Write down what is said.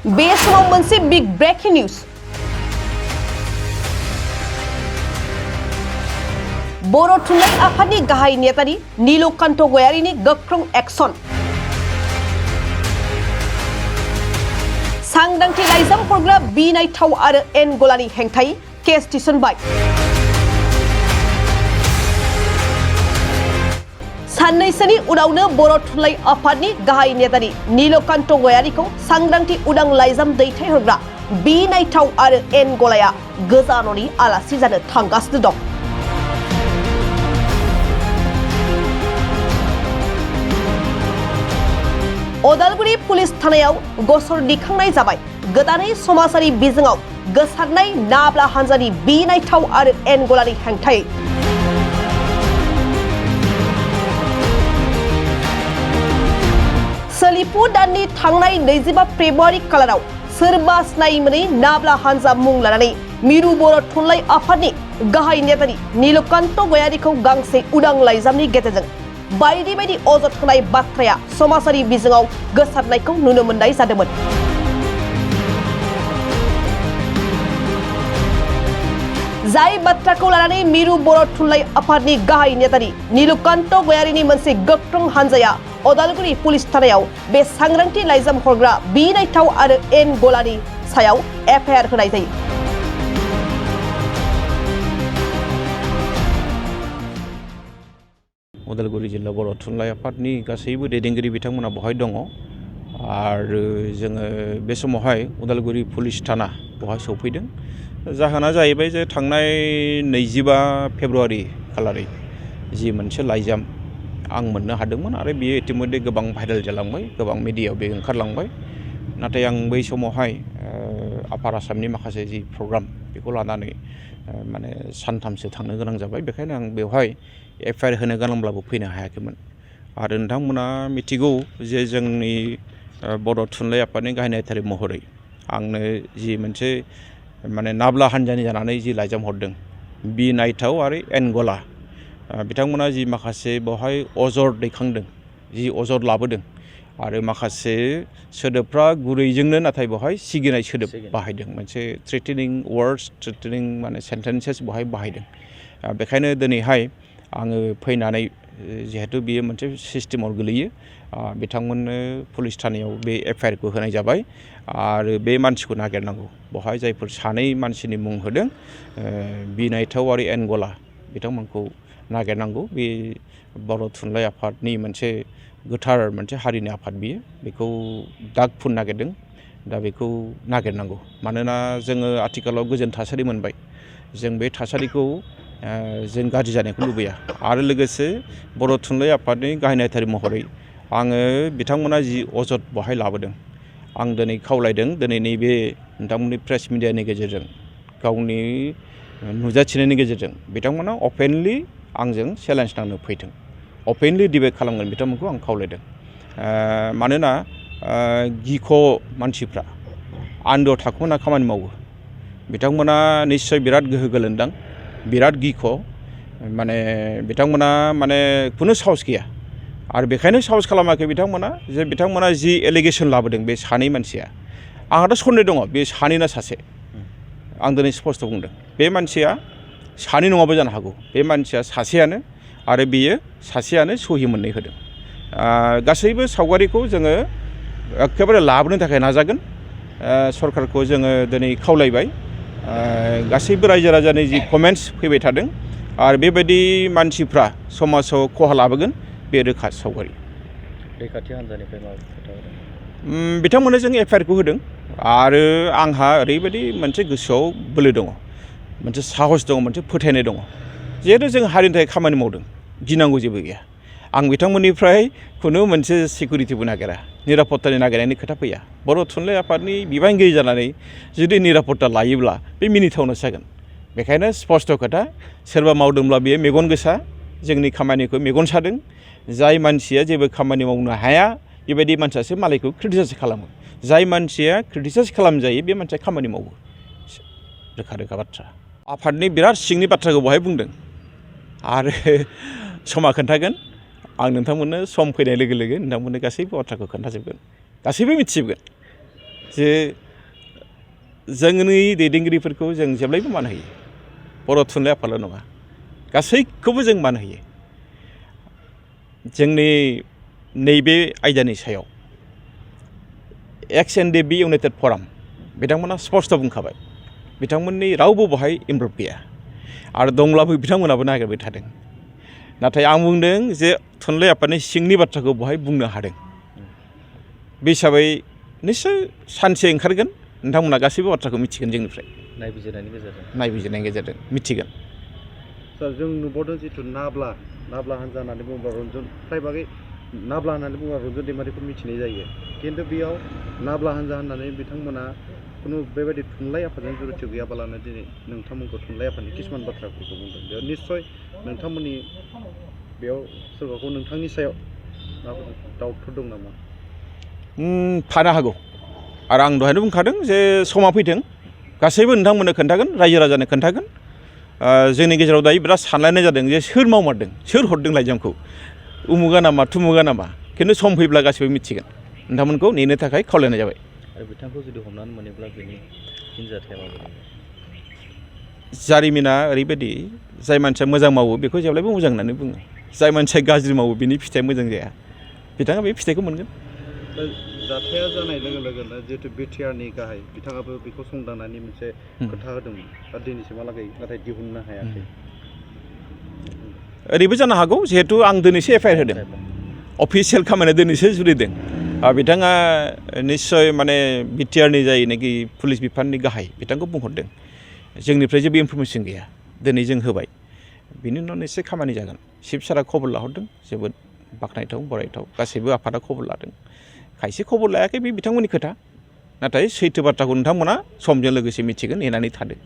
बे समाव मोनसे बिग ब्रेकिं निउज बर' थुनलाइ आफादनि गाहाय नेतानि नीलकान्त गयारीनि गोख्रों एक्शन सांग्रांथि लाइजाम हरग्रा बिनायथाव आरो एन गलानि हेंथायै केस थिसनबाय। साननैसोनि उनावनो बर' थुनलाइ आफादनि गाहाय नेतानि नीलकान्त गयारीखौ सांग्रांथि उदां लाइजाम दैथायहरग्रा बिनायथाव आरो एन गलाया गोजा न'नि आलासि जानो थांगासिनो दं। अदालगुरि पुलिस थानायाव गसर दिखांनाय जाबाय। गोदानै समाजारि बिजोङाव गोसारनाय नाब्ला हान्जानि बिनायथाव आरो एन गलानि हेंथायै सोलिफु दाननि थांनाय 25 फेब्रुवारि खालाराव सोरबा सिनायै मोनै नाब्ला हान्जा मुं लानानै मिरु बर' थुनलाइ आफादनि गाहाय नेतानि नीलकान्त गयारीखौ गांसे उदां लाइजामनि गेजेरजों बायदि बायदि अजद होनाय बाथ्राया समाजारि बिजोङाव गोसारनायखौ नुनो मोननाय जादोंमोन। जाय बाथ्राखौ लानानै मिरु बर' थुनलाइ आफादनि गाहाय नेतानि नीलकान्त गयारीनि मोनसे गोख्रों हान्जाया अदालगुरि पुलिस थानायाव बे सांग्रांथि लाइजाम हरग्रा बिनायथाव आरो एन गलानि सायाव एफआइआर होनाय जायो। उदालगुरि जिल्ला बर' थुनलाइ आफादनि गासैबो दैदेनगिरि बिथांमोना बहाय दङ आरो जोङो बे समावहाय उदालगुरि पुलिस थाना बहाय सौफैदों। जाहोना जाहैबाय जे थांनाय 25 फेब्रुवारि खालारै जि मोनसे लाइजाम आं मोननो हादोंमोन आरो बियो इतिमध्ये गोबां भाइरेल जालांबाय, गोबां मिडियायाव बे ओंखारलांबाय। नाथाय आं बै समावहाय आपार आसामनि माखासे जि प्रग्राम बेखौ लानानै माने सानथामसो थांनो गोनां जाबाय। बेखायनो आं बेवहाय एफआइआर होनो गोनांब्लाबो फैनो हायाखैमोन। आरो नोंथांमोना मिथिगौ जे जोंनि बर' थुनलाइ आफादनि गाहाय नेतारि महरै आंनो जि मोनसे माने नाब्ला हान्जानि जानानै जि लाइजाम हरदों बिनायथाव आरो एन गला बिथांमोना जि माखासे बेवहाय अजद दैखांदों, जि अजद लाबोदों आरो माखासे सोदोबफ्रा गुरैजोंनो नाथाय बेवहाय सिगिनाय सोदोब बाहायदों, मोनसे थ्रेटेनिं वार्डस, थ्रेटेनिं माने सेन्टेन्सेस बेवहाय बाहायदों। बेखायनो दिनैहाय आङो फैनानै जिहेतु बियो मोनसे सिस्टेमाव गोलैयो बिथांमोननो पुलिस थानायाव बे एफआइआरखौ होनाय जाबाय आरो बे मानसिखौ नागिरनांगौ। बेवहाय जायफोर सानै मानसिनि मुं होदों बिनायथाव आरो एन गला बिथांमोनखौ नागिरनांगौ। बे बर' थुनलाइ आफादनि मोनसे गोथार मोनसे हारिनि आफाद बियो, बेखौ दाग फुननो नागिरदों। दा बेखौ नागिरनांगौ, मानोना जोङो आथिखालाव गोजोन थासारि मोनबाय। जों बे थासारिखौ जों गाज्रि जानायखौ लुबैया। आरो लोगोसे बर' थुनलाइ आफादनि गाहाय नेतारि महरै आङो बिथांमोना जि अजद बहाय लाबोदों आं दिनै खावलायदों, दिनै नैबे नोंथांमोननि प्रेस मिडियानि गेजेरजों गावनि नुजाथिनायनि गेजेरजों बिथांमोना अपेनलि आंजों चेलेन्ज नांनो फैथों, अपेनलि डिबेट खालामगोन बिथांमोनखौ आं खावलायदों। मानोना गिख' मानसिफ्रा आन्दोआव थाखुमाना खामानि मावो, बिथांमोना निस्सय बिराद गोहो गोलोन्दां, बिराद गिख' माने बिथांमोना माने खुनु साहस गैया। आरो बेखायनो साहस खालामाखै बिथांमोना जे बिथांमोना जि एलिगेसन लाबोदों बे सानै मानसिया, आंहाथ' सन्देह दङ बे सानैना सासे। आं दिनै स्पष्ट बुंदों बे मानसिया सानै नङाबो जानो हागौ, बे मानसिया सासेयानो आरो बेयो सासेयानो सहि मोननै होदों। गासैबो सावगारिखौ जोङो एखेबारे लाबोनो थाखाय नाजागोन। सरकारखौ जोङो दिनै खावलायबाय, गासैबो रायजो राजानि जि कमेन्ट्स फैबाय थादों आरो बेबायदि मानसिफ्रा समाजाव खहा लाबोगोन बे रोखा सावगारि। रैखाथि हान्जानिफ्राय मा खोथा होदों? बिथांमोननो जों एफआइआरखौ होदों आरो आंहा ओरैबायदि मोनसे गोसोआव बोलो दङ, मोनसे साहस दङ, मोनसे फोथायनाय दङ। जिहेतु जों हारिनि थाखाय खामानि मावदों, गिनांगौ जेबो गैया। आं बिथांमोननिफ्राय खुनु मोनसे सिकिउरिटिबो नागिरा, निरापत्तानि नागिरनायनि खोथा फैया। बर' थुनलाइ आफादनि बिबानगिरि जानानै जुदि निरापत्ता लायोब्ला बे मिनिथावनासो जागोन। बेखायनो स्पष्ट खोथा, सोरबा मावदोंब्ला बेयो मेगन गोसा, जोंनि खामानिखौ मेगन सादों। जाय मानसिया जेबो खामानि मावनो हाया बेबायदि मानसियासो मालायखौ क्रिटिसाइज खालामो। जाय मानसिया क्रिटिसाइज खालामजायो बे मानसिया खामानि मावो, रोखा रोखा बाथ्रा। आफादनि बिराद सिंनि बाथ्राखौ बहाय बुंदों आरो समा खोन्थागोन। आं नोंथांमोननो सम फैनाय लोगो लोगो नोंथांमोननो गासैबो बाथ्राखौ खोन्थाजोबगोन, गासैबो मिथिजोबगोन। जे जोंनि दैदेनगिरिफोरखौ जों जेब्लायबो मान होयो बर' थुनलाइ आफादल' नङा गासैखौबो जों मान होयो जोंनि नैबे आयदानि सायाव एक्स एन डि बि इउनाइटेड फराम बिथांमोना स्पष्ट बुंखाबाय बिथांमोननि रावबो बहाय इनभल्भ गैया आरो दंब्लाबो बिथांमोनाबो नागिरबाय थादों नाथाय आं बुंदों जे थुनलाइ आफादनि सिंनि बाथ्राखौ बहाय बुंनो हादों बे हिसाबै निस्सय सानसे ओंखारगोन नोंथांमोना गासैबो बाथ्राखौ मिथिगोन जोंनिफ्राय नायबिजिरनायनि गेजेरजों मिथिगोन सार जों नुबावदों जिथु नाब्ला हानजा होननानै बुङोब्ला रन्जन फ्राय बागै नाब्ला होननानै बुङोब्ला रन्जन दैमारिखौ मिथिनाय जायो खिन्थु बेयाव नाब्ला हानजा होननानै बिथांमोना खुनु बेबायदि थुनलाइ आफादजों जुरित गैयाबालानो दिनै नोंथांमोनखौ थुनलाइ आफादनि किसुमान बाथ्राफोरखौ बुंदों बेयाव निस्सय नोंथांमोननि बेयाव सोरबाखौ नोंथांनि सायाव माबाफोर डाउटफोर दं नामा थानो हागौ आरो आं दहायनो बुंखादों जे समा फैथों गासैबो नोंथांमोननो खोन्थागोन रायजो राजानो खोन्थागोन जोंनि गेजेराव दायो बिराद सानलायनाय जादों जे सोर मावमारदों सोर हरदों लाइजामखौ उमुगा नामा थुमुगा नामा खिन्थु सम फैब्ला गासैबो मिथिगोन नोंथांमोनखौ नेनो थाखाय खावलायनाय जाबाय आरो बिथांखौ जुदि हमनानै मोनोब्ला बेनि फिनजाथाया माबायदि जारिमिना ओरैबायदि जाय मानसिया मोजां मावो बेखौ जेब्लायबो मोजां होननानै बुङो जाय मानसिया गाज्रि मावो बिनि फिथाइया मोजां जाया बिथाङा बे फिथाइखौ मोनगोन जाथाया जानाय लोगो लोगोनो जिहेतु बिटिआरनि गाहाय बिथाङाबो बेखौ संदाननानै मोनसे खोथा होदोंमोन दा दिनैसिमहालागै नाथाय दिहुननो हायाखै ओरैबो जानो हागौ जिहेतु आं दिनैसो एफआइआर होदों अफिसियेल खामानिया दिनैसो जुरिदों बिथाङा निस्सय माने बिटिआरनि जायनाखि पुलिस बिफाननि गाहाय बिथांखौ बुंहरदों जोंनिफ्राय जेबो इनफरमेसन गैया दिनै जों होबाय बिनि उनाव निस्सय खामानि जागोन चिफ सारा खबर लाहरदों जोबोद बाख्नायथाव बरायथाव गासैबो आफादा खबर लादों खायसे खबर लायाखै बे बिथांमोननि खोथा नाथाय सैथो बाथ्राखौ नोंथांमोना समजों लोगोसे मिथिगोन नेनानै थादों